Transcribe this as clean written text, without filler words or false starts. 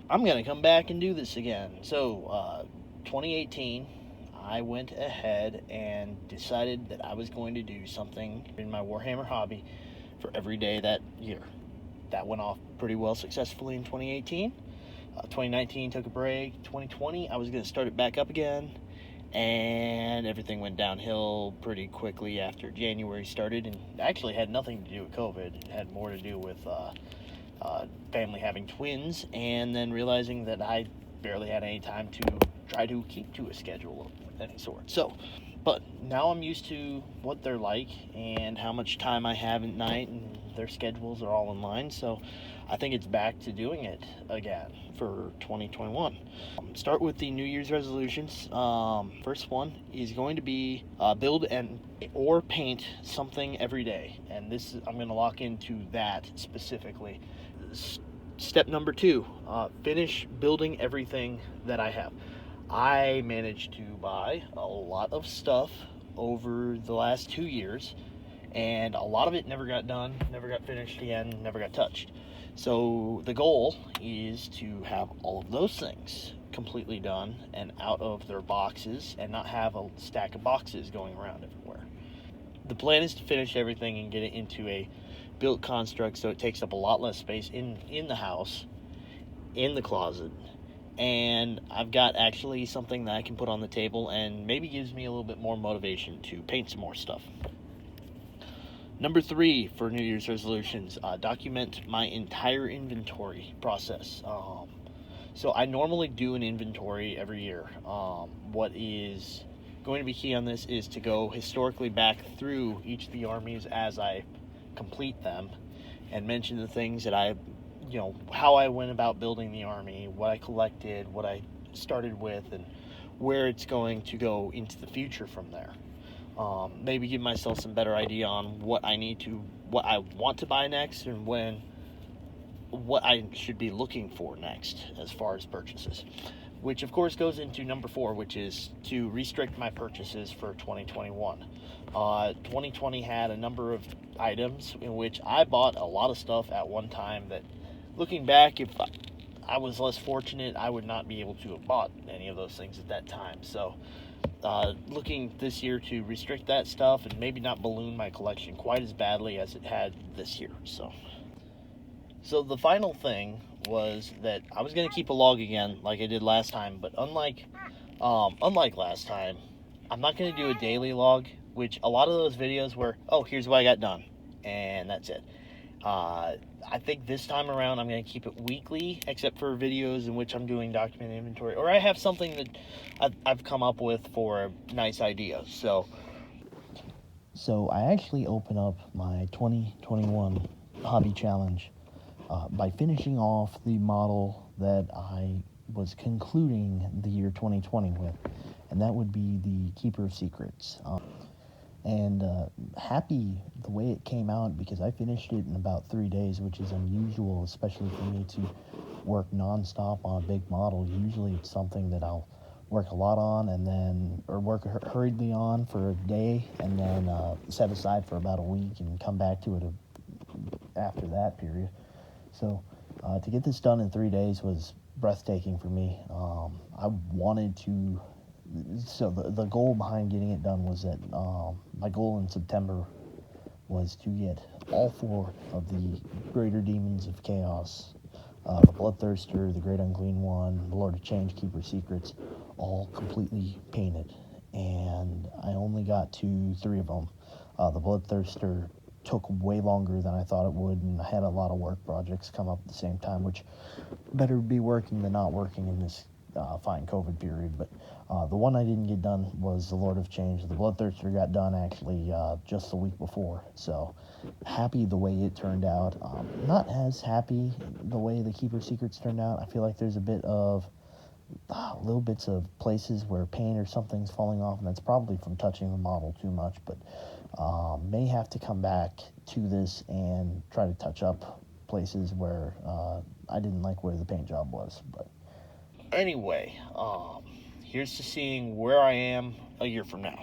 I'm going to come back and do this again. So, 2018, I went ahead and decided that I was going to do something in my Warhammer hobby for every day that year. That went off pretty well successfully in 2018. 2019 took a break. 2020, I was going to start it back up again, and everything went downhill pretty quickly after January started, and actually had nothing to do with COVID. It had more to do with family having twins, and then realizing that I barely had any time to try to keep to a schedule of any sort. So, but now I'm used to what they're like and how much time I have at night, and their schedules are all in line. So I think it's back to doing it again for 2021. Start with the New Year's resolutions. First one is going to be build and or paint something every day, and this I'm going to lock into that specifically. Step number 2: finish building everything that I have. I managed to buy a lot of stuff over the last 2 years, and a lot of it never got done, never got finished again, never got touched. So the goal is to have all of those things completely done and out of their boxes, and not have a stack of boxes going around everywhere. The plan is to finish everything and get it into a built construct so it takes up a lot less space in the house, in the closet, and I've got actually something that I can put on the table and maybe gives me a little bit more motivation to paint some more stuff. Number 3 for New Year's resolutions, document my entire inventory process. So I normally do an inventory every year. What is going to be key on this is to go historically back through each of the armies as I complete them, and mention the things that how I went about building the army, what I collected, what I started with, and where it's going to go into the future from there. Maybe give myself some better idea on what I want to buy next, and what I should be looking for next as far as purchases. Which of course goes into number 4, which is to restrict my purchases for 2021. 2020 had a number of items in which I bought a lot of stuff at one time that, looking back, if I was less fortunate, I would not be able to have bought any of those things at that time. So looking this year to restrict that stuff and maybe not balloon my collection quite as badly as it had this year. So the final thing was that I was going to keep a log again like I did last time, but unlike last time, I'm not going to do a daily log, which a lot of those videos were, oh, here's what I got done, and that's it. I think this time around I'm going to keep it weekly, except for videos in which I'm doing documented inventory, or I have something that I've come up with for a nice idea. So I actually open up my 2021 hobby challenge by finishing off the model that I was concluding the year 2020 with, and that would be the Keeper of Secrets. And happy the way it came out, because I finished it in about 3 days, which is unusual, especially for me to work nonstop on a big model. Usually it's something that I'll work a lot on, or work hurriedly on for a day, and then set aside for about a week and come back to it after that period. So to get this done in 3 days was breathtaking for me. I wanted to, so the goal behind getting it done was that my goal in September was to get all 4 of the greater demons of chaos, the Bloodthirster, the Great Unclean One, the Lord of Change, Keeper Secrets, all completely painted. And I only got to 3 of them. The Bloodthirster took way longer than I thought it would, and I had a lot of work projects come up at the same time, which better be working than not working in this fine COVID period. But the one I didn't get done was the Lord of Change. The Bloodthirster got done actually just the week before, so happy the way it turned out. Not as happy the way the Keeper Secrets turned out. I feel like there's a bit of little bits of places where paint or something's falling off, and that's probably from touching the model too much, but may have to come back to this and try to touch up places where I didn't like where the paint job was. But anyway, here's to seeing where I am a year from now.